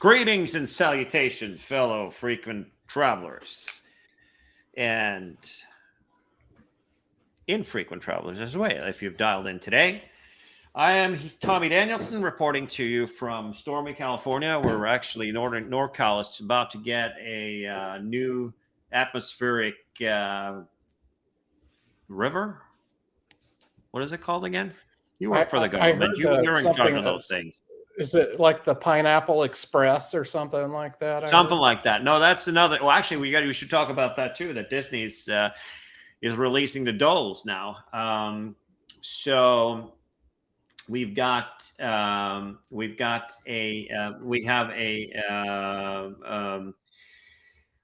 Greetings and salutations, fellow frequent travelers and infrequent travelers as well. If you've dialed in today, I am Tommy Danielsen reporting to you from stormy California, where we're actually northern NorCal is about to get a new atmospheric river. What is it called again? You work for the government. You're in charge of those things. Is it like the Pineapple Express or something like that? Something like that. No, that's another. Well, actually, we should talk about that too. That Disney's is releasing the dolls now. So we have a.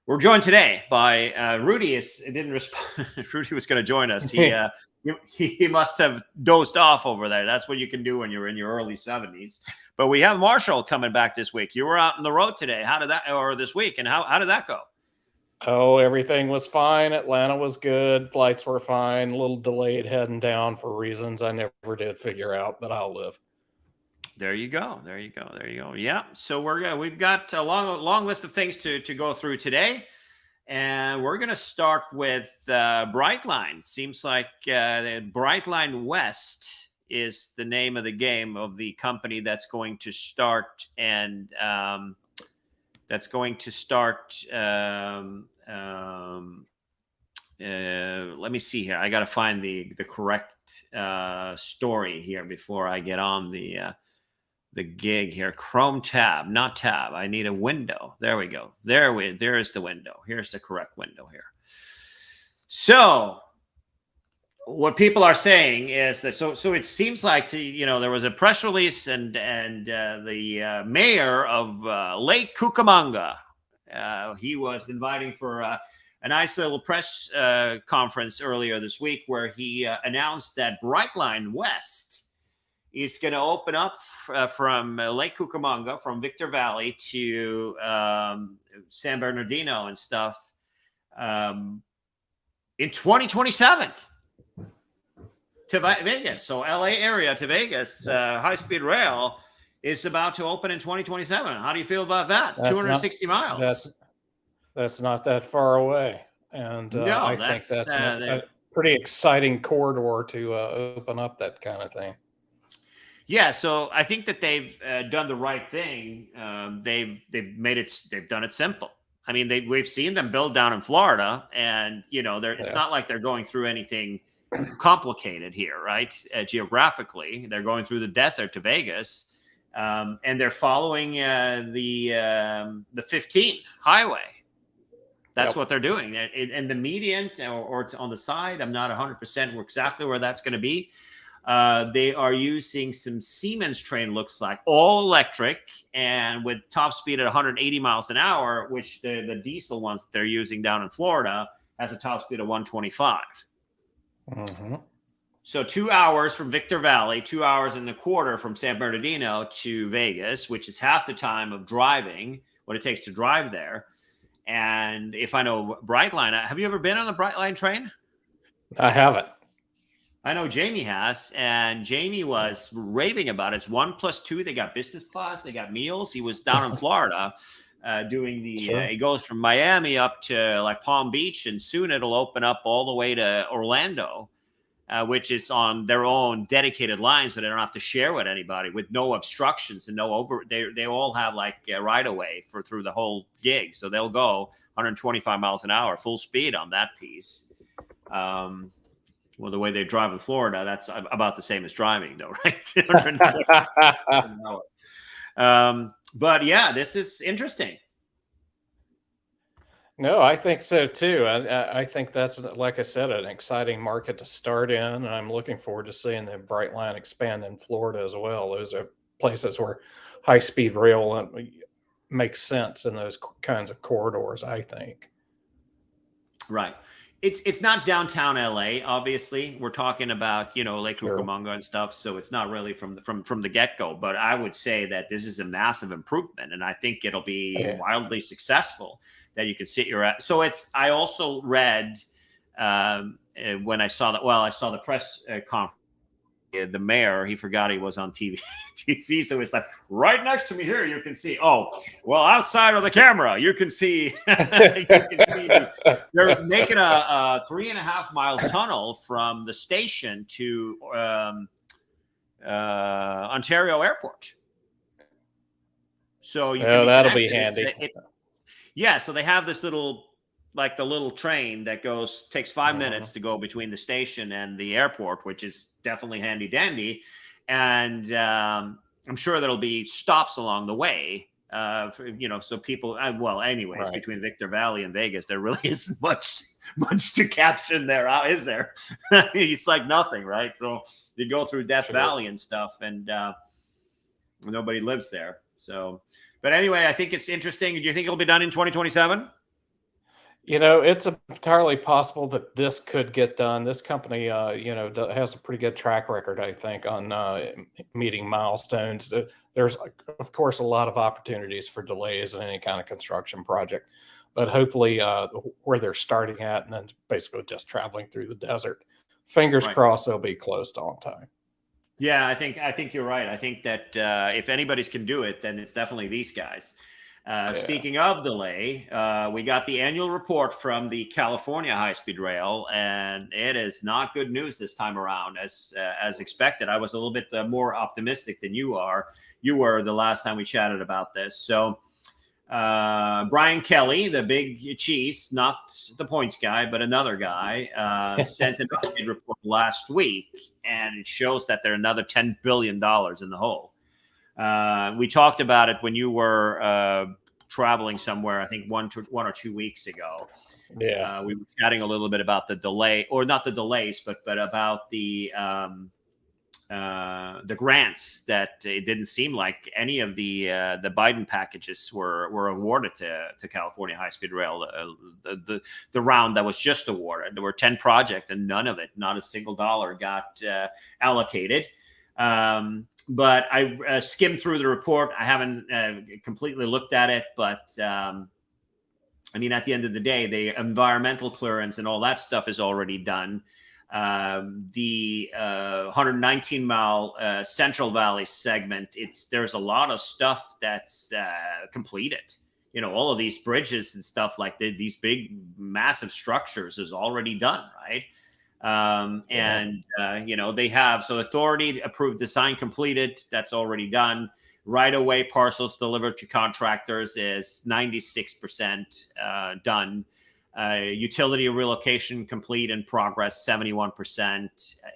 We're joined today by Rudy. It didn't respond. Rudy was going to join us. He must have dozed off over there. That's what you can do when you're in your early 70s. But we have Marshall coming back this week. You were out on the road today. How did that, or this week, and how did that go? Oh, everything was fine. Atlanta was good. Flights were fine. A little delayed heading down for reasons I never did figure out, but I'll live. There you go. Yeah. So we've got a long list of things to go through today. And we're going to start with Brightline. Seems like Brightline West is the name of the game of the company that's going to start and let me see here. I got to find the correct story here before I get on the gig here. Chrome tab, not tab. I need a window. There we go. There is the window. Here's the correct window here. So what people are saying is that so it seems like there was a press release and the mayor of Lake Cucamonga, he was inviting for a nice little press conference earlier this week where he announced that Brightline West is going to open up from Lake Cucamonga, from Victor Valley to San Bernardino and stuff in 2027 to Vegas. So LA area to Vegas, high-speed rail is about to open in 2027. How do you feel about that? 260 miles. That's not that far away. And I think that's a pretty exciting corridor to open up that kind of thing. Yeah, so I think that they've done the right thing. They've done it simple. I mean, we've seen them build down in Florida, and it's not like they're going through anything complicated here, right? Geographically, they're going through the desert to Vegas, and they're following the 15 highway. That's what they're doing, and the median or on the side. I'm not 100% exactly where that's going to be. They are using some Siemens train, looks like, all electric and with top speed at 180 miles an hour, which the diesel ones they're using down in Florida has a top speed of 125. Mm-hmm. So 2 hours from Victor Valley, 2 hours and a quarter from San Bernardino to Vegas, which is half the time of driving, what it takes to drive there. And if I know Brightline, have you ever been on the Brightline train? I haven't. I know Jamie has, and Jamie was raving about it. It's 1+2. They got business class. They got meals. He was down in Florida doing the. Sure. It goes from Miami up to like Palm Beach, and soon it'll open up all the way to Orlando, which is on their own dedicated line, so they don't have to share with anybody, with no obstructions and no over. They all have like right away through the whole gig, so they'll go 125 miles an hour, full speed on that piece. Well, the way they drive in Florida, that's about the same as driving, though, right? But yeah, this is interesting. No, I think so too. I think that's, like I said, an exciting market to start in, and I'm looking forward to seeing the Brightline expand in Florida as well. Those are places where high-speed rail makes sense in those kinds of corridors, I think. Right. It's not downtown LA, obviously. We're talking about, Lake Cucamonga and stuff, so it's not really from the get-go. But I would say that this is a massive improvement, and I think it'll be wildly successful that you can sit your ass. So I also read when I saw that. Well, I saw the press conference. The mayor, he forgot he was on TV TV. So it's like right next to me here, you can see. Oh, well, outside of the camera, you can see. They're making a 3.5 mile tunnel from the station to Ontario Airport. So you can that'll be handy. Yeah, so they have this little, like the little train that takes 5 minutes to go between the station and the airport, which is definitely handy dandy. And I'm sure there'll be stops along the way, so people, anyways, between Victor Valley and Vegas, there really isn't much to caption there, is there? It's like nothing, right? So you go through Death Valley and stuff, and nobody lives there. So, but anyway, I think it's interesting. Do you think it'll be done in 2027? It's entirely possible that this could get done. This company, has a pretty good track record, I think, on meeting milestones. There's, of course, a lot of opportunities for delays in any kind of construction project, but hopefully where they're starting at and then basically just traveling through the desert, fingers crossed they'll be closed on time. Yeah, I think you're right. I think that if anybody's can do it, then it's definitely these guys. Speaking of delay, we got the annual report from the California high-speed rail, and it is not good news this time around, as expected. I was a little bit more optimistic than you were the last time we chatted about this. So Brian Kelly, the big cheese, not the points guy, but another guy, sent an update report last week, and it shows that they're another $10 billion in the hole. We talked about it when you were traveling somewhere, I think one or 2 weeks ago. Yeah. We were chatting a little bit about the delay, or not the delays, but about the grants that it didn't seem like any of the Biden packages were awarded to California High-Speed Rail. The round that was just awarded, there were 10 projects, and none of it, not a single dollar, got allocated. But I skimmed through the report. I haven't completely looked at it, but I mean, at the end of the day, the environmental clearance and all that stuff is already done. The 119 mile Central Valley segment, there's a lot of stuff that's completed. All of these bridges and stuff like these big, massive structures is already done, right? They have, so authority approved design completed, that's already done. Right away parcels delivered to contractors is 96% done. Utility relocation complete in progress, 71%,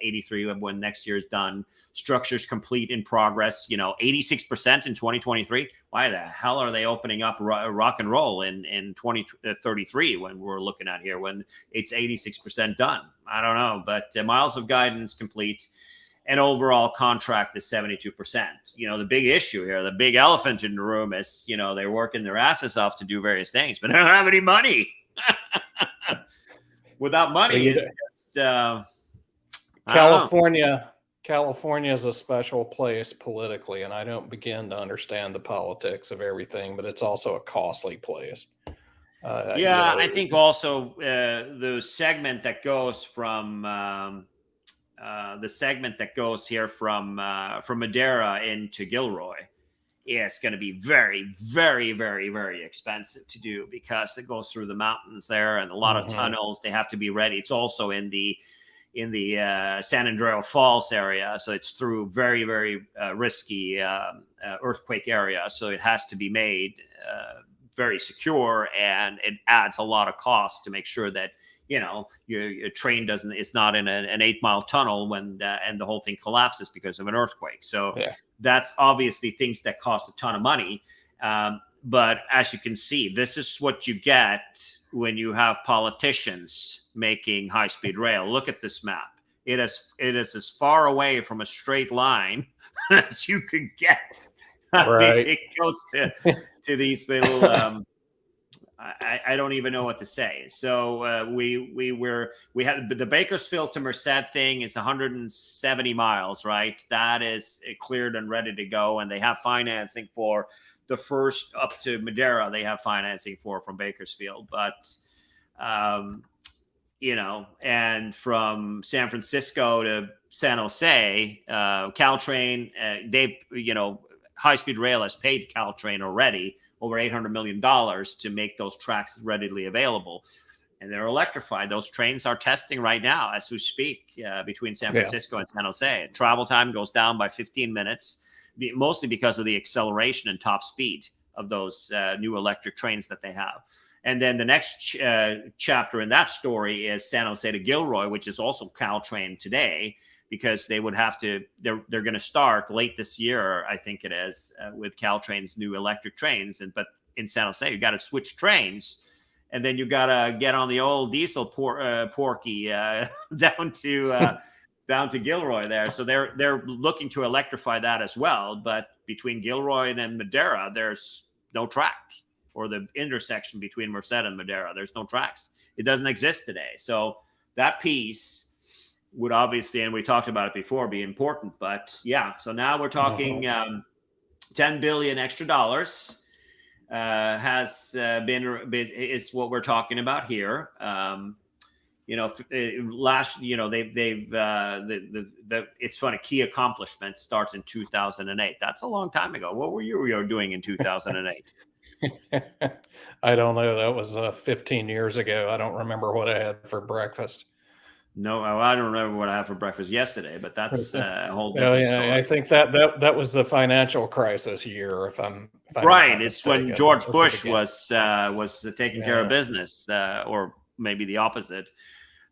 83% when next year is done. Structures complete in progress, 86% in 2023. Why the hell are they opening up rock and roll in 2033 when we're looking at here, when it's 86% done? I don't know, but miles of guidance complete, and overall contract is 72%. The big issue here, the big elephant in the room is, they're working their asses off to do various things, but they don't have any money. Without money, it's just California is a special place politically, and I don't begin to understand the politics of everything, but it's also a costly place. I think also the segment that goes from here from Madera into Gilroy is going to be very, very, very, very expensive to do, because it goes through the mountains there and a lot of tunnels. They have to be ready. It's also in the San Andreas Falls area, so it's through very, very risky earthquake area. So it has to be made very secure, and it adds a lot of cost to make sure that your train it's not in an 8-mile tunnel when and the whole thing collapses because of an earthquake. So that's obviously things that cost a ton of money. But as you can see, this is what you get when you have politicians making high-speed rail. Look at this map. It is as far away from a straight line as you could get. Right. It goes to these little. I don't even know what to say. So we had the Bakersfield to Merced thing is 170 miles, right? That is cleared and ready to go, and they have financing for the first up to Madera. They have financing from Bakersfield, but and from San Francisco to San Jose, Caltrain, they've, high speed rail has paid Caltrain already over $800 million to make those tracks readily available. And they're electrified. Those trains are testing right now as we speak between San Francisco and San Jose. Travel time goes down by 15 minutes, mostly because of the acceleration and top speed of those new electric trains that they have. And then the next chapter in that story is San Jose to Gilroy, which is also Caltrain today, because they would have to, they're going to start late this year, I think it is, with Caltrain's new electric trains. But in San Jose, you got to switch trains. And then you got to get on the old diesel porky down to Gilroy there. So they're looking to electrify that as well. But between Gilroy and Madera, there's no track, or the intersection between Merced and Madera, there's no tracks. It doesn't exist today. So that piece would obviously, and we talked about it before, be important. But yeah, so now we're talking $10 billion extra dollars. Is what we're talking about here. It's funny. Key accomplishment starts in 2008. That's a long time ago. What were you doing in 2008? I don't know. That was 15 years ago. I don't remember what I had for breakfast. No, I don't remember what I had for breakfast yesterday, but that's a whole different story. I think that was the financial crisis year, if I'm right. It's when George Bush was taking care of business, or maybe the opposite.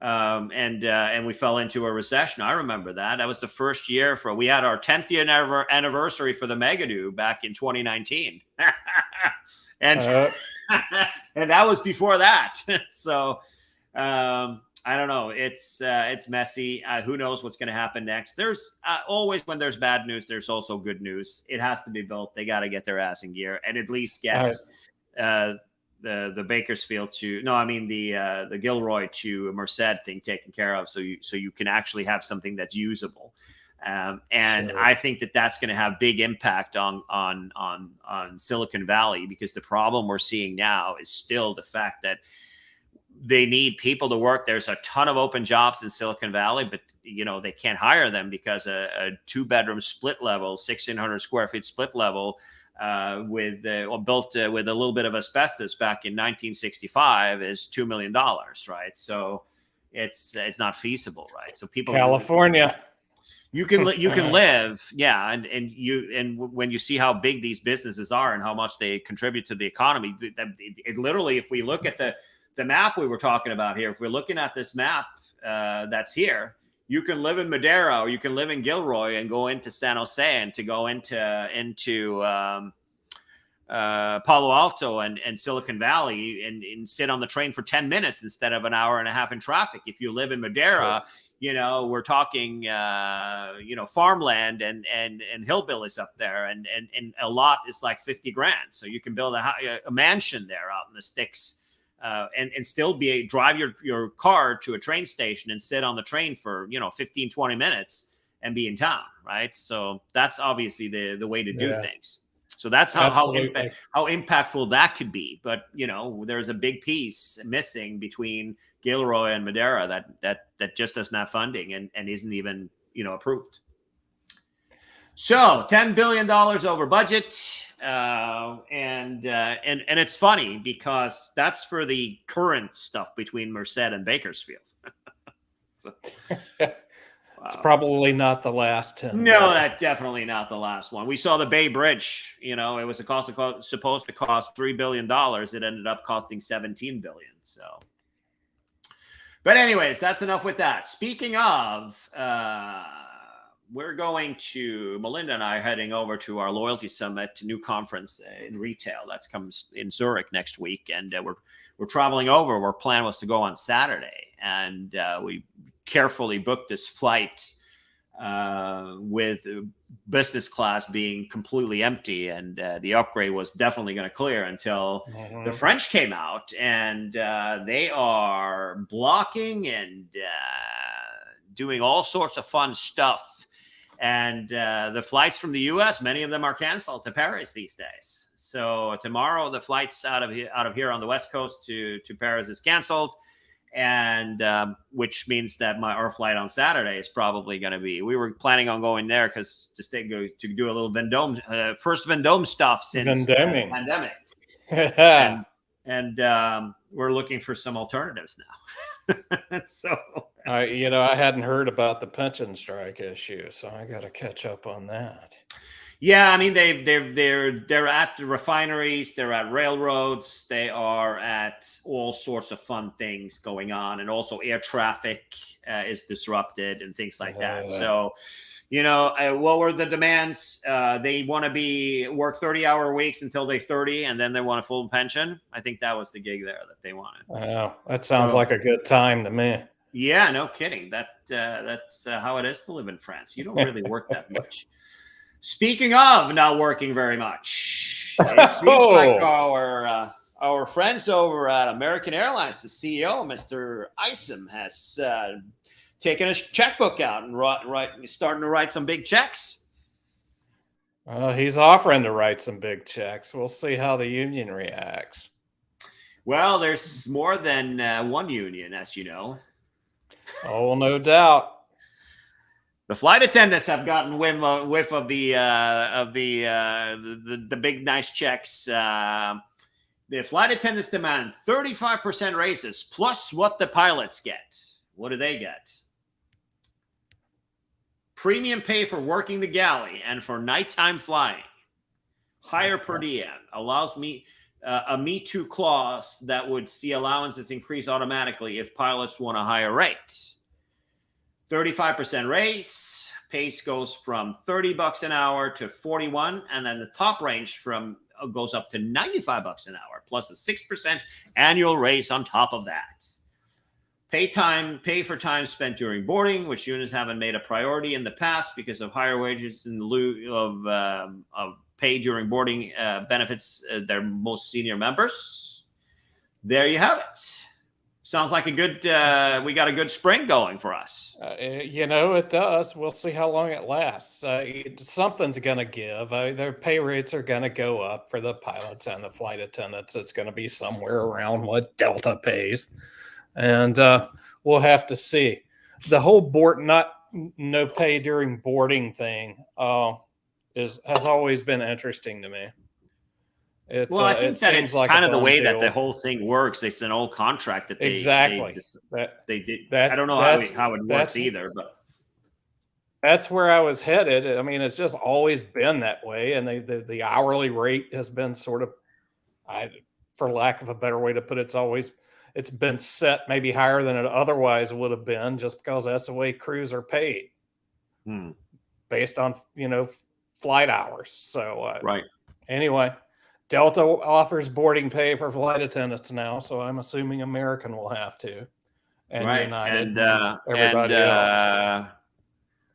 And we fell into a recession. I remember that. That was the first year we had our 10th year anniversary for the Megadoo back in 2019. And and that was before that. So I don't know. It's messy. Who knows what's going to happen next? There's always, when there's bad news, there's also good news. It has to be built. They got to get their ass in gear and at least get the Bakersfield the Gilroy to Merced thing taken care of, so you can actually have something that's usable. And I think that's going to have big impact on Silicon Valley, because the problem we're seeing now is still the fact that they need people to work. There's a ton of open jobs in Silicon Valley, but they can't hire them because a 2-bedroom split level, 1,600 square feet split level, built with a little bit of asbestos back in 1965 is $2 million, right? So it's not feasible, right? So people, California, you can live, and when you see how big these businesses are and how much they contribute to the economy, it literally, if we look at the map we were talking about here, if we're looking at this map that's here, you can live in Madera or you can live in Gilroy and go into San Jose and to go into Palo Alto and Silicon Valley and sit on the train for 10 minutes instead of an hour and a half in traffic. If you live in Madera, we're talking, farmland and hillbillies up there, and a lot is like 50 grand. So you can build a mansion there out in the sticks. And still drive your car to a train station and sit on the train for 15, 20 minutes and be in town, right? So that's obviously the way to do things. So that's how impactful that could be. But there's a big piece missing between Gilroy and Madera that just doesn't have funding and isn't even approved. So $10 billion over budget. And it's funny because that's for the current stuff between Merced and Bakersfield. So, it's probably not the last 10. No, that's definitely not the last one. We saw the Bay Bridge. It was supposed to cost $3 billion. It ended up costing $17 billion. So, but anyways, that's enough with that. Speaking of, Melinda and I are heading over to our Loyalty Summit new conference in retail. That comes in Zurich next week. And we're traveling over. Our plan was to go on Saturday. And we carefully booked this flight with business class being completely empty. And the upgrade was definitely going to clear until the French came out. And they are blocking and doing all sorts of fun stuff. And the flights from the U.S., many of them are canceled to Paris these days. So tomorrow, the flights out of here on the West Coast to Paris is canceled. and which means that our flight on Saturday is probably going to be. We were planning on going there because to do a little Vendome, first Vendome stuff since the pandemic, and we're looking for some alternatives now. So, I hadn't heard about the pension strike issue, so I got to catch up on that. Yeah, I mean they're at the refineries, they're at railroads, they are at all sorts of fun things going on, and also air traffic is disrupted and things like that. So, what were the demands? They want to work 30-hour weeks until they're 30, and then they want a full pension. I think that was the gig there that they wanted. Wow, that sounds like a good time to me. Yeah, no kidding. That's how it is to live in France. You don't really work that much. Speaking of not working very much, it seems like our friends over at American Airlines, the CEO, Mr. Isom, has taken his checkbook out and starting to write some big checks. He's offering to write some big checks. We'll see how the union reacts. Well, there's more than one union, as you know. Oh, no doubt. The flight attendants have gotten whiff of the big nice checks. The flight attendants demand 35% raises plus what the pilots get. What do they get? Premium pay for working the galley and for nighttime flying. Higher per diem allows me a Me Too clause that would see allowances increase automatically if pilots want a higher rate. 35% raise. Pace goes from $30 an hour to $41, and then the top range goes up to $95 an hour, plus a 6% annual raise on top of that. Pay for time spent during boarding, which unions haven't made a priority in the past because of higher wages in lieu of pay during boarding benefits their most senior members. There you have it. Sounds like we got a good spring going for us. It does. We'll see how long it lasts. Something's going to give. Their pay rates are going to go up for the pilots and the flight attendants. It's going to be somewhere around what Delta pays. And we'll have to see. The whole no pay during boarding thing has always been interesting to me. I think that it's like kind of the way that the wole thing works. It's an old contract that they did. I don't know how it works either, but that's where I was headed. I mean, it's just always been that way, and the hourly rate has been sort of, for lack of a better way to put it, it's been set maybe higher than it otherwise would have been, just because that's the way crews are paid, based on flight hours. So right. Anyway. Delta offers boarding pay for flight attendants now, so I'm assuming American will have to. And right. United and everybody else.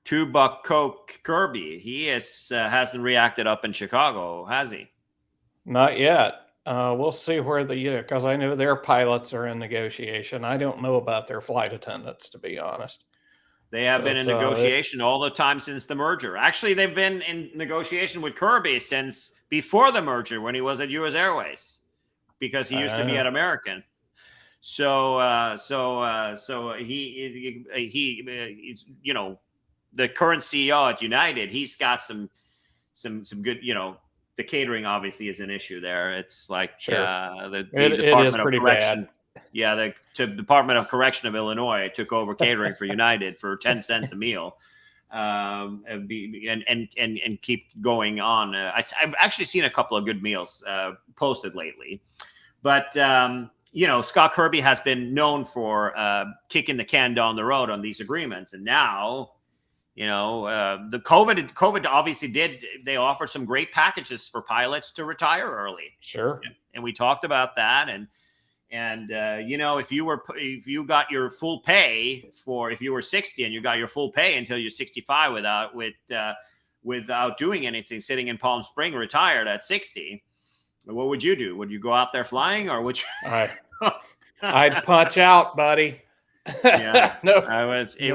$2 Coke Kirby, he hasn't reacted up in Chicago, has he? Not yet. We'll see where because I know their pilots are in negotiation. I don't know about their flight attendants, to be honest. They have been in negotiation all the time since the merger. Actually, they've been in negotiation with Kirby since before the merger, when he was at U.S. Airways, because he used to be at American. So he the current CEO at United, he's got some good, the catering obviously is an issue there. It's like the Department of Correction. Bad. Yeah, the Department of Correction of Illinois took over catering for United for 10 cents a meal, and keep going on. I've actually seen a couple of good meals posted lately, but Scott Kirby has been known for kicking the can down the road on these agreements, and now the COVID obviously they offer some great packages for pilots to retire early. Sure, and we talked about that, and if you got your full pay if you were 60 and you got your full pay until you're 65 without doing anything, sitting in Palm Springs, retired at 60, what would you do? Would you go out there flying, or would you? I'd punch out, buddy. Yeah, no, I would. When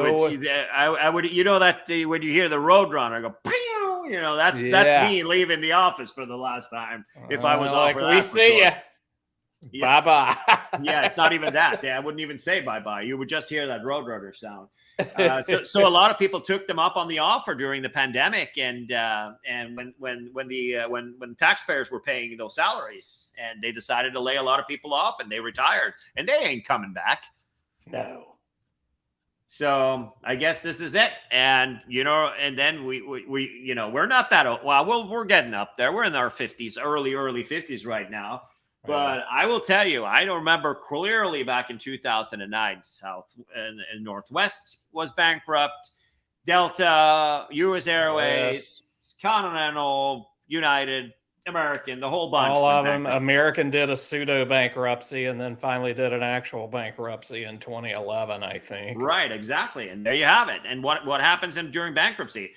you hear the Roadrunner go, pew, that's me leaving the office for the last time. If I was off, we see you. Yeah. Bye-bye. Yeah, it's not even that. I wouldn't even say bye-bye. You would just hear that Roadrunner sound. So a lot of people took them up on the offer during the pandemic, and when taxpayers were paying those salaries, and they decided to lay a lot of people off, and they retired, and they ain't coming back. No. So I guess this is it. And, and then we we're not that old. Well, we're getting up there. We're in our 50s, early 50s right now. But I will tell you, I don't remember clearly back in 2009, South and Northwest was bankrupt. Delta, US Airways, Continental, United, American, the whole bunch. All of them. American did a pseudo bankruptcy and then finally did an actual bankruptcy in 2011, I think. Right, exactly. And there you have it. And what happens during bankruptcy?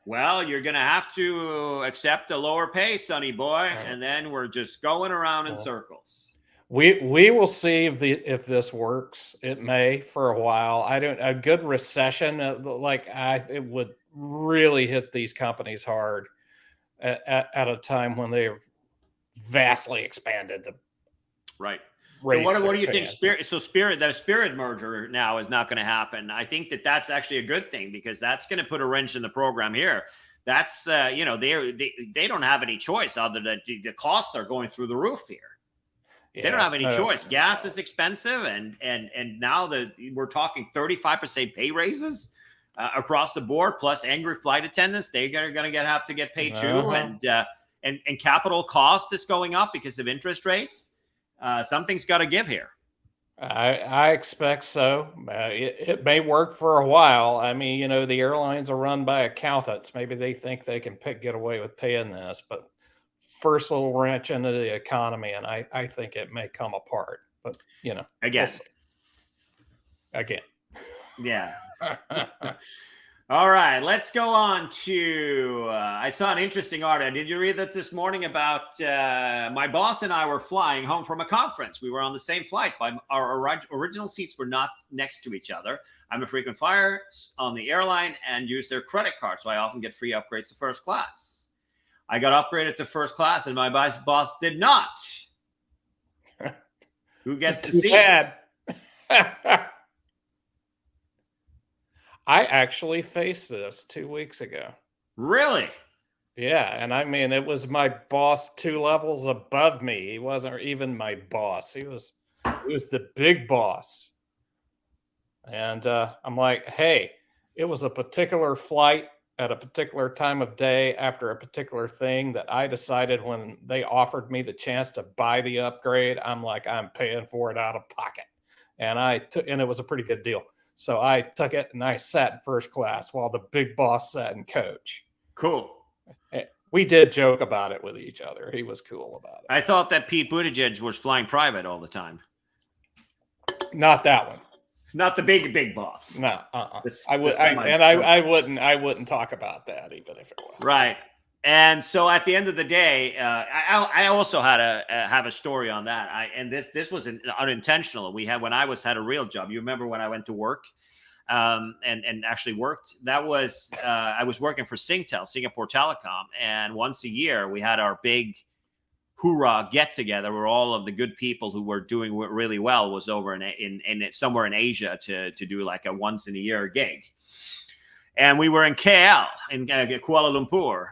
Well, you're going to have to accept a lower pay, sonny boy, and then we're just going around in circles. We will see if this works. It may for a while. A good recession it would really hit these companies hard at a time when they've vastly expanded the right. So what do you think? The Spirit merger now is not going to happen. I think that's actually a good thing, because that's going to put a wrench in the program here. That's they don't have any choice other than the costs are going through the roof here. Yeah, they don't have any choice. Gas is expensive, and now we're talking 35% pay raises across the board, plus angry flight attendants. They're going to have to get paid too, and capital cost is going up because of interest rates. Something's got to give here. I expect so. It may work for a while. I mean, the airlines are run by accountants. Maybe they think they can get away with paying this, but first little wrench into the economy, and I think it may come apart. But again, yeah. All right, let's go on to, I saw an interesting article. Did you read that this morning about my boss and I were flying home from a conference. We were on the same flight, but our original seats were not next to each other. I'm a frequent flyer on the airline and use their credit card, so I often get free upgrades to first class. I got upgraded to first class, and my boss did not. Who gets to see it? I actually faced this 2 weeks ago. Really? Yeah. And I mean, it was my boss 2 levels above me. He wasn't even my boss. He was the big boss. And I'm like, hey, it was a particular flight at a particular time of day after a particular thing that I decided when they offered me the chance to buy the upgrade, I'm like, I'm paying for it out of pocket. And and it was a pretty good deal. So I took it and I sat in first class while the big boss sat in coach. Cool. We did joke about it with each other. He was cool about it. I thought that Pete Buttigieg was flying private all the time. Not that one. Not the big boss. No. I wouldn't talk about that even if it was. Right. And so at the end of the day, I also had have a story on that. This was unintentional. When I had a real job. You remember when I went to work, and actually worked? That was I was working for Singtel, Singapore Telecom, and once a year we had our big hoorah get together where all of the good people who were doing really well was over in somewhere in Asia to do like a once in a year gig. And we were in KL, in Kuala Lumpur,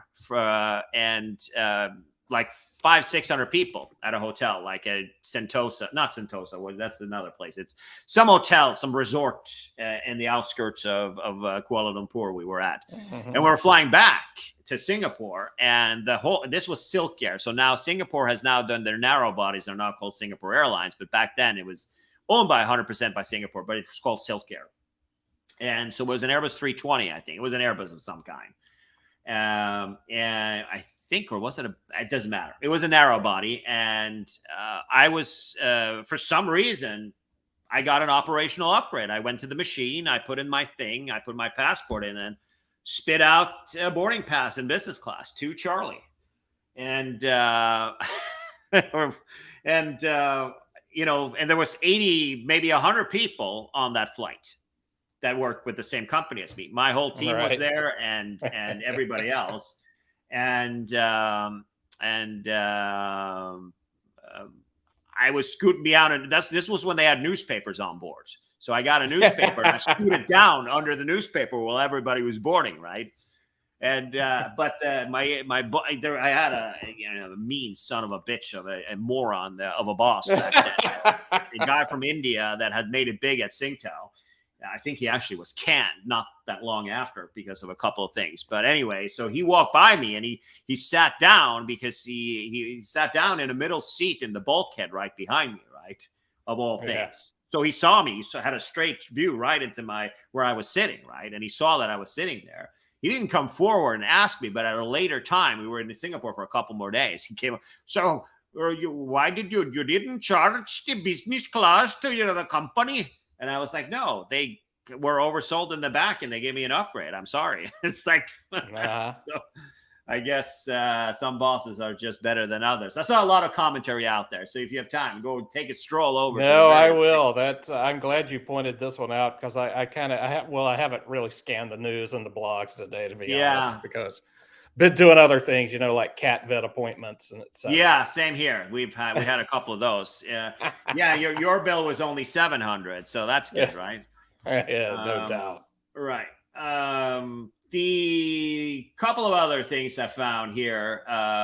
like 500-600 people at a hotel, like a not Sentosa. That's another place. It's some hotel, some resort in the outskirts of Kuala Lumpur we were at. Mm-hmm. And we were flying back to Singapore, and this was Silk Air. So now Singapore has now done their narrow bodies. They're now called Singapore Airlines, but back then it was owned by 100% by Singapore, but it was called Silk Air. And so it was an Airbus 320, I think. It was an Airbus of some kind. And I think, or was it it doesn't matter. It was a narrow body. And I was, for some reason, I got an operational upgrade. I went to the machine. I put in my thing. I put my passport in and spit out a boarding pass in business class to Charlie. And, and there was 80, maybe 100 people on that flight that worked with the same company as me. My whole team was there, and everybody else. And I I was scooting me out, and this was when they had newspapers on board. So I got a newspaper and I scooted down under the newspaper while everybody was boarding, right? And but there, I had a mean son of a bitch of a moron of a boss back then, a guy from India that had made it big at Tsingtao. I think he actually was canned not that long after because of a couple of things. But anyway, so he walked by me and he sat down because he sat down in a middle seat in the bulkhead right behind me, right? Of all things. Yeah. So he saw me. He had a straight view right into where I was sitting, right? And he saw that I was sitting there. He didn't come forward and ask me, but at a later time, we were in Singapore for a couple more days. He came up. So why did you didn't charge the business class to the company? And I was like, no, they were oversold in the back and they gave me an upgrade. I'm sorry. It's like, so I guess some bosses are just better than others. I saw a lot of commentary out there. So if you have time, go take a stroll over. No, I will. I'm glad you pointed this one out because I haven't really scanned the news and the blogs today, to be honest, because been doing other things, like cat vet appointments and etc. Yeah, same here. We had a couple of those. Yeah, your bill was only $700, so that's good, right? Yeah, no doubt. Right. The couple of other things I found here.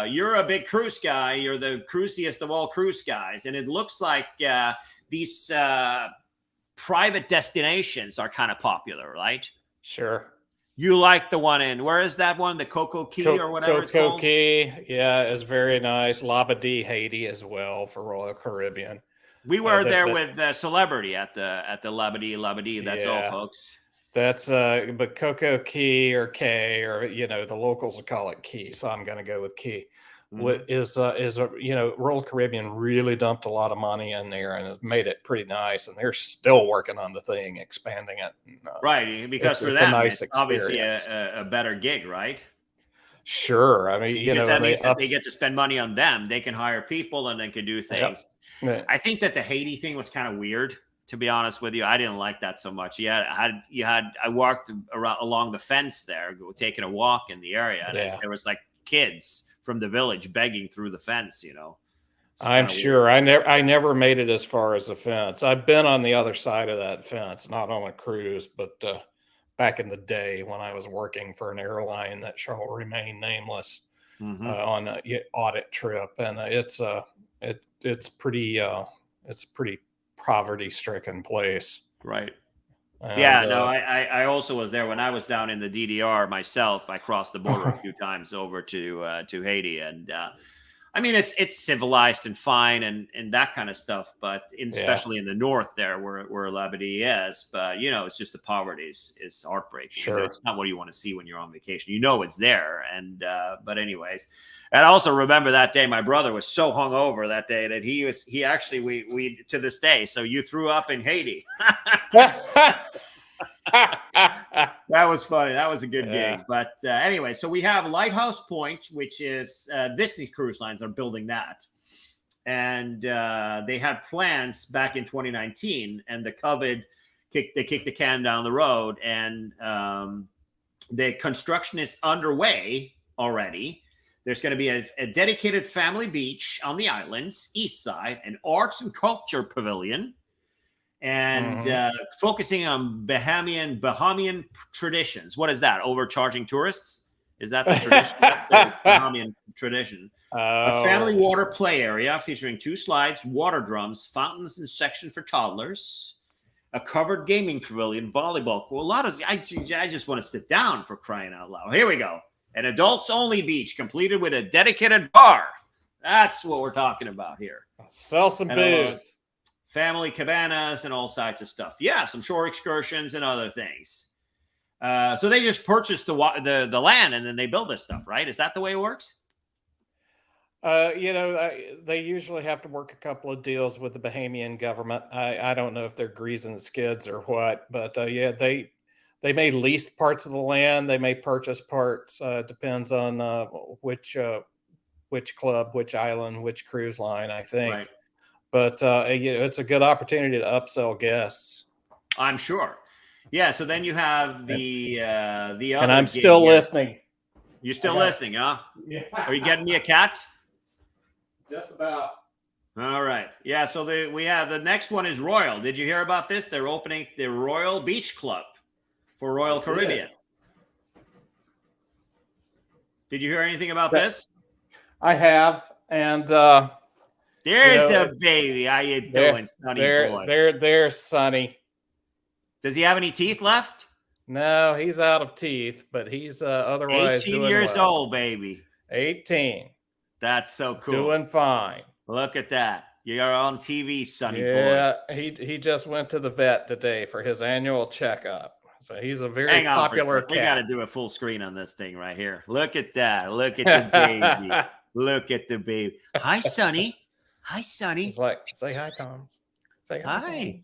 You're a big cruise guy. You're the cruisiest of all cruise guys, and it looks like these private destinations are kind of popular, right? Sure. You like the one where is that one? The Coco Key or whatever it's called? Coco Key, yeah, is very nice. Labadee, Haiti as well for Royal Caribbean. We were there with the celebrity at the Labadee. That's all, folks. That's but Coco Key or K or the locals will call it Key, so I'm going to go with Key. What is Royal Caribbean really dumped a lot of money in there and has made it pretty nice, and they're still working on the thing, expanding it. Right, because for them, it's obviously a better gig, right? Sure, I mean, because that means that they get to spend money on them. They can hire people and they can do things. Yep. I think that the Haiti thing was kind of weird, to be honest with you. I didn't like that so much. I walked along the fence there, taking a walk in the area, and there was like kids from the village begging through the fence, I'm sure weird. I never made it as far as the fence. I've been on the other side of that fence, not on a cruise, but back in the day when I was working for an airline that shall remain nameless on an audit trip, and it's a pretty poverty-stricken place, right? I also was there when I was down in the DDR myself. I crossed the border a few times over to Haiti, and I mean it's civilized and fine and that kind of stuff, but especially in the north there where Labadee is, but it's just the poverty is heartbreaking. Sure, it's not what you want to see when you're on vacation. It's there, and but anyways, and I also remember that day my brother was so hungover that day that he actually we to this day. So you threw up in Haiti. That was funny. That was a good gig. But anyway, so we have Lighthouse Point, which is Disney Cruise Lines are building that. And they had plans back in 2019, and the COVID kicked the can down the road. And the construction is underway already. There's going to be a dedicated family beach on the island's east side, an arts and culture pavilion, and focusing on Bahamian traditions. What is that? Overcharging tourists? Is that the tradition? That's the Bahamian tradition. A family water play area featuring 2 slides, water drums, fountains, and section for toddlers. A covered gaming pavilion, volleyball. I just want to sit down, for crying out loud. Here we go. An adults-only beach completed with a dedicated bar. That's what we're talking about here. Sell some booze. Family cabanas and all sorts of stuff. Yeah, some shore excursions and other things. So they just purchased the land and then they build this stuff, right? Is that the way it works? They usually have to work a couple of deals with the Bahamian government. I don't know if they're greasing the skids or what, but they may lease parts of the land. They may purchase parts. Depends on which club, which island, which cruise line, I think. Right. But it's a good opportunity to upsell guests. I'm sure. Yeah. So then you have the other. And I'm still listening. You're still listening, huh? Yeah. Are you getting me a cat? Just about. All right. Yeah. So we have the next one is Royal. Did you hear about this? They're opening the Royal Beach Club for Royal Caribbean. Did you hear anything about this? I have, and there's a baby. How you doing, Sonny boy? There's Sonny. Does he have any teeth left? No, he's out of teeth, but he's otherwise 18 doing years well. old, baby. 18. That's so cool. Doing fine. Look at that. You're on TV, Sonny boy. Yeah, he just went to the vet today for his annual checkup. So he's a very popular cat. We got to do a full screen on this thing right here. Look at that. Look at the baby. Look at the baby. Hi, Sonny. Hi, Sonny. He's like, say hi, Tom. Say hi. Tom.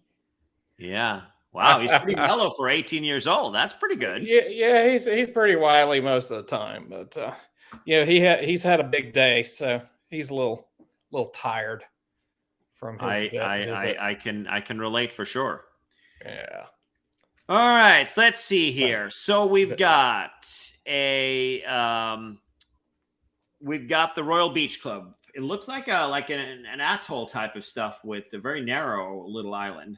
Yeah. Wow, he's pretty mellow for 18 years old. That's pretty good. Yeah, he's pretty wily most of the time, but he's had a big day, so he's a little tired from his I can relate for sure. Yeah. All right, so let's see here. So we've got the Royal Beach Club. It looks like an atoll type of stuff with a very narrow little island.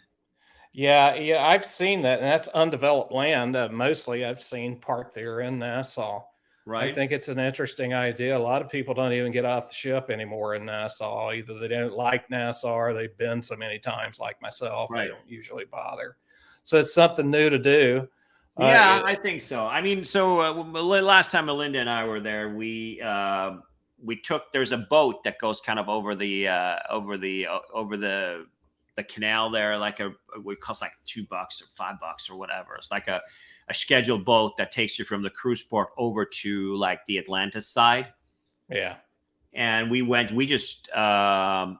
Yeah, I've seen that, and that's undeveloped land. Mostly, I've seen parked there in Nassau. Right. I think it's an interesting idea. A lot of people don't even get off the ship anymore in Nassau. Either they don't like Nassau, or they've been so many times, like myself. Right. They don't usually bother. So it's something new to do. Yeah, I think so. I mean, so last time Melinda and I were there, there's a boat that goes kind of over the canal there, like it would cost like $2 or $5 or whatever. It's like a scheduled boat that takes you from the cruise port over to like the Atlantis side. Yeah. And we just found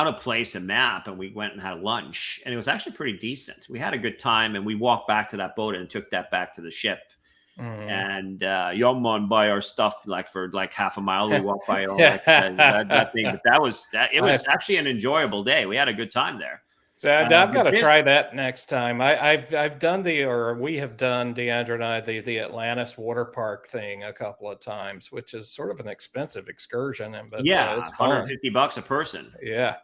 a place, a map, and we went and had lunch, and it was actually pretty decent. We had a good time, and we walked back to that boat and took that back to the ship. And young man buy our stuff for half a mile. We walked by all that thing, but it was actually an enjoyable day. We had a good time there. So I've got to try that next time. I've done we have done, Deandra and I, the Atlantis water park thing a couple of times, which is sort of an expensive excursion, but it's $150 a person. Yeah,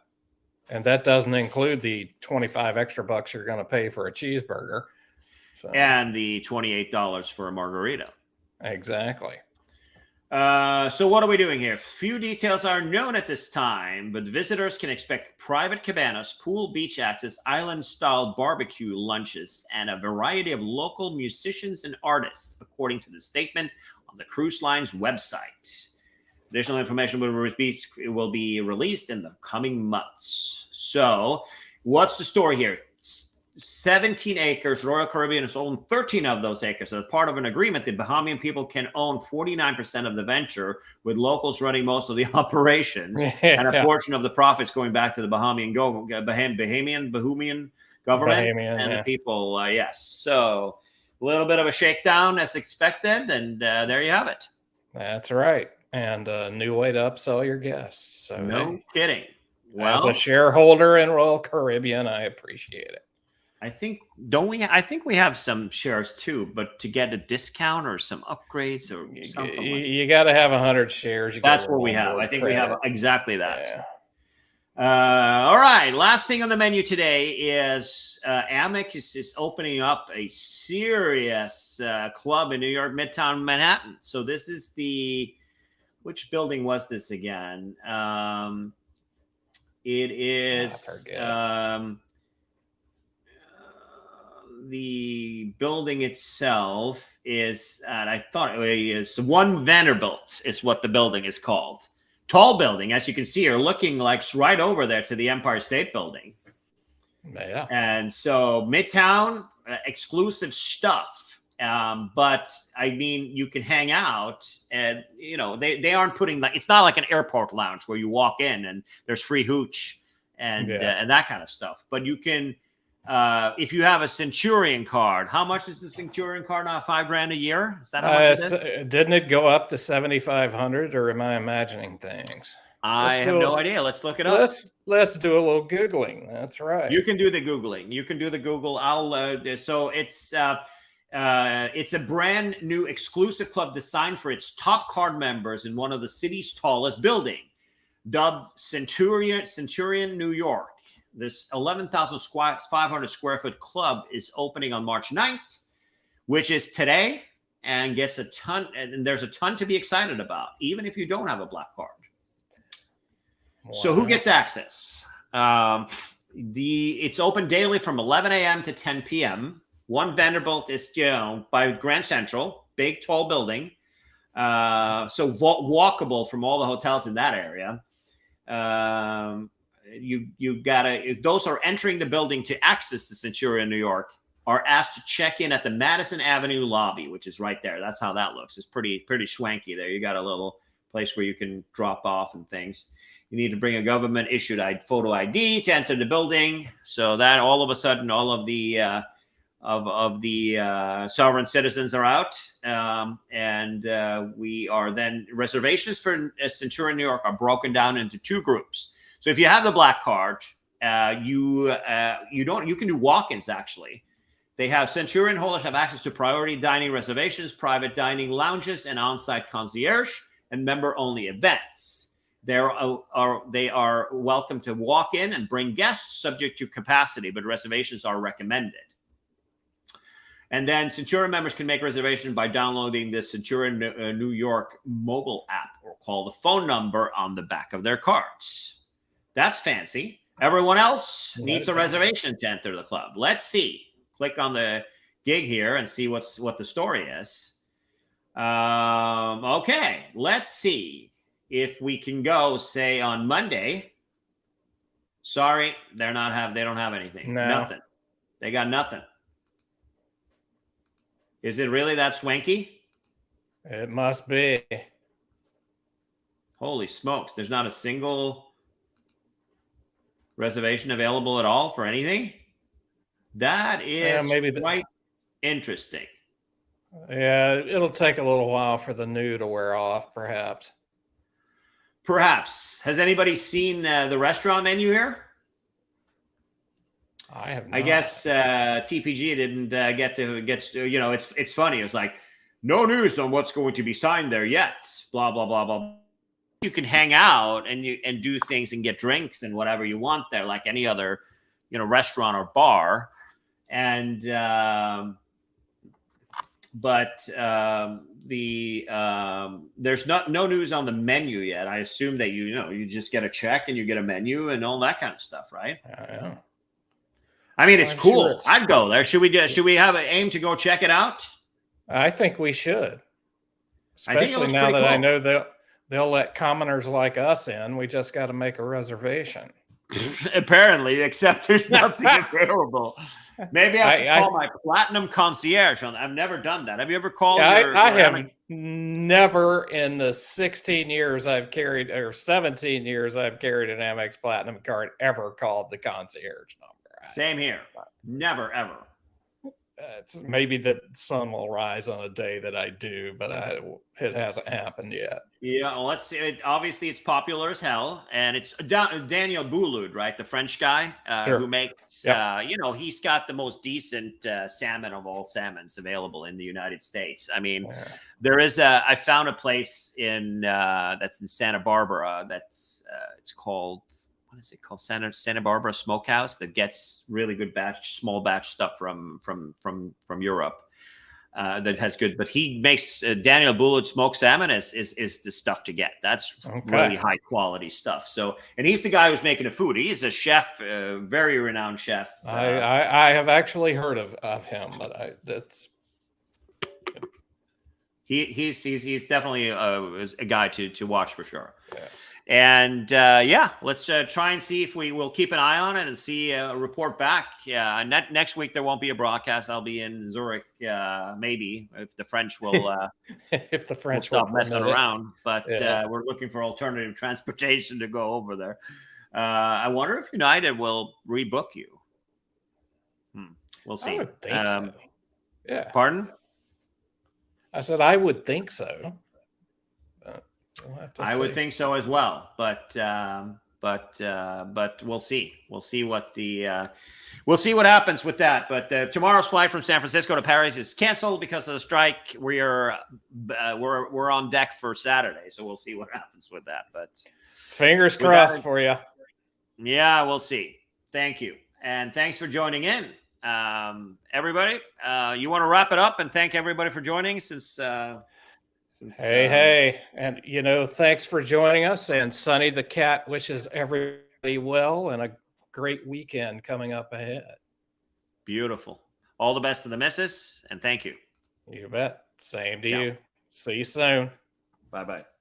and that doesn't include the 25 extra bucks you're going to pay for a cheeseburger. So. And the $28 for a margarita. Exactly. So what are we doing here? Few details are known at this time, but visitors can expect private cabanas, pool, beach access, island-style barbecue lunches, and a variety of local musicians and artists, according to the statement on the cruise line's website. Additional information will be released in the coming months. So what's the story here? 17 acres. Royal Caribbean has owned 13 of those acres. As part of an agreement, the Bahamian people can own 49% of the venture, with locals running most of the operations, and a portion of the profits going back to the Bahamian government and the people. Yes. So a little bit of a shakedown as expected, and there you have it. That's right. And a new way to upsell your guests. So no kidding. Well, as a shareholder in Royal Caribbean, I appreciate it. I think we have some shares too, but to get a discount or some upgrades or something. You got to have 100 shares. That's what we have. I think we have exactly that. Yeah. All right. Last thing on the menu today is Amex is opening up a serious club in New York, Midtown Manhattan. So this is which building was this again? It is the building itself is, and I thought it is One Vanderbilt is what the building is called. Tall building, as you can see, are looking like right over there to the Empire State Building. Yeah. And so Midtown, exclusive stuff. But I mean, you can hang out, and they aren't putting it's not like an airport lounge where you walk in and there's free hooch and that kind of stuff. But you can. If you have a Centurion card, how much is the Centurion card now? $5,000 a year? Is that how much it is? Didn't it go up to 7,500, or am I imagining things? I have no idea. Let's look it up. Let's do a little Googling. That's right. You can do the Googling. You can do the Google. So it's a brand new exclusive club designed for its top card members in one of the city's tallest building. dubbed Centurion, New York. This 11,500 square foot club is opening on March 9th, which is today, and gets a ton. And there's a ton to be excited about, even if you don't have a black card. Wow. So who gets access? It's open daily from 11 a.m. to 10 p.m. One Vanderbilt is, by Grand Central, big, tall building. So walkable from all the hotels in that area. You gotta, those are entering the building to access the Centurion, New York, are asked to check in at the Madison Avenue lobby, which is right there. That's how that looks. It's pretty swanky there. You got a little place where you can drop off and things. You need to bring a government issued photo ID to enter the building. So that all of a sudden, all of the sovereign citizens are out. We are then, reservations for Centurion, New York are broken down into two groups. So if you have the black card, you can do walk-ins actually. They have Centurion holders have access to priority dining reservations, private dining lounges, and on-site concierge and member-only events. They are welcome to walk in and bring guests subject to capacity, but reservations are recommended. And then Centurion members can make reservations by downloading the Centurion New York mobile app or call the phone number on the back of their cards. That's fancy. Everyone else needs a reservation to enter the club. Let's see. Click on the gig here and see what the story is. Okay, let's see if we can go, say, on Monday. Sorry, they don't have anything. No. Nothing. They got nothing. Is it really that swanky? It must be. Holy smokes. There's not a single reservation available at all for anything? That is quite interesting. Yeah, it'll take a little while for the new to wear off, perhaps. Perhaps. Has anybody seen the restaurant menu here? I have not. I guess TPG didn't get to, it's funny. It's like, no news on what's going to be signed there yet. Blah, blah, blah, blah. You can hang out and do things and get drinks and whatever you want there, like any other, restaurant or bar. And, there's no news on the menu yet. I assume that, you just get a check and you get a menu and all that kind of stuff, right? Yeah. I mean, it's cool. Sure I'd go there. Should we have an aim to go check it out? I think we should. Especially now that cool. I know they'll let commoners like us in. We just got to make a reservation. Apparently, except there's nothing available. Maybe I should call my platinum concierge. I've never done that. Have you ever called? I have never in the 16 years I've carried, or 17 years I've carried an Amex Platinum card, ever called the concierge number. Same here. Never, ever. Maybe the sun will rise on a day that I do, but it hasn't happened yet. Yeah, well, let's see. Obviously, it's popular as hell, and it's Daniel Boulud, right? The French guy sure. who makes, he's got the most decent salmon of all salmons available in the United States. I mean, there is I found a place that's in Santa Barbara that's it's called. What is it called? Santa Barbara Smokehouse that gets really good small batch stuff from Europe that has good. But he makes Daniel Boulud smoked salmon is the stuff to get. That's really high quality stuff. So, and he's the guy who's making the food. He's a chef, very renowned chef. I have actually heard of him, but he's definitely a guy to watch for sure. Yeah. And let's try and see if we'll keep an eye on it and see a report back. Yeah, next week there won't be a broadcast. I'll be in Zurich, maybe if the French will. If the French will stop messing around, but we're looking for alternative transportation to go over there. I wonder if United will rebook you. We'll see. I would think so. Yeah. Pardon? I said I would think so. I would think so as well, but but we'll see. We'll see what happens with that. But tomorrow's flight from San Francisco to Paris is canceled because of the strike. We're on deck for Saturday, so we'll see what happens with that. But fingers crossed for you. Yeah, we'll see. Thank you, and thanks for joining in, everybody. You want to wrap it up and thank everybody for joining since. Hey, and thanks for joining us. And Sonny the cat wishes everybody well and a great weekend coming up ahead. Beautiful. All the best to the missus, and thank you. You bet. Same to Ciao. you. See you soon. Bye-bye.